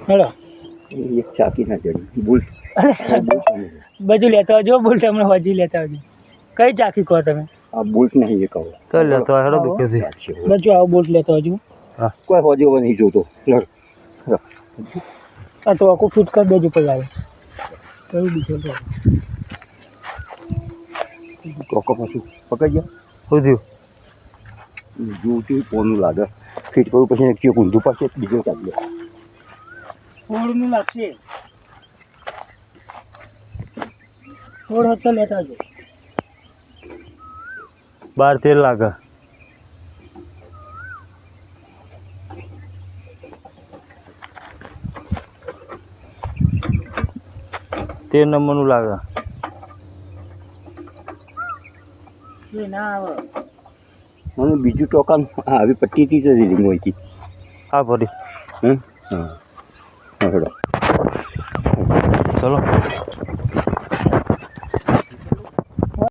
hello એક ચાકી ના ચડી બોલ બધું લેતા આવજો બોલ્ટ હમણાં હજી લેતા આવજો કઈ ચાકી કહો તમે આ બોલ્ટ નહીં એ કહો તો લેતો હેડો દુખેથી બધું આવો બોલ્ટ લેતા આવજો કોઈ હોજી હવે નહીં જોતો લડ આ તો આખું ફિટ કરી દેજો પછી આવે કયું બીજું ચોક્કો પાછું પકડી ગયા શું થયું જોતું કોનું લાગે ફિટ કરું પછી એક ચેક ઊંધું પાસે બીજો કાઢી લે થોડનું લાગશે થોડ હપ્તા લેતા આવજો 12-13 લાગે તે નંબરનું લાગે એ ના આવે મને બીજું ટોકન આવી પટ્ટીથી જ રીડિંગ હોય હતી હા ભરી હા હેડો ચલો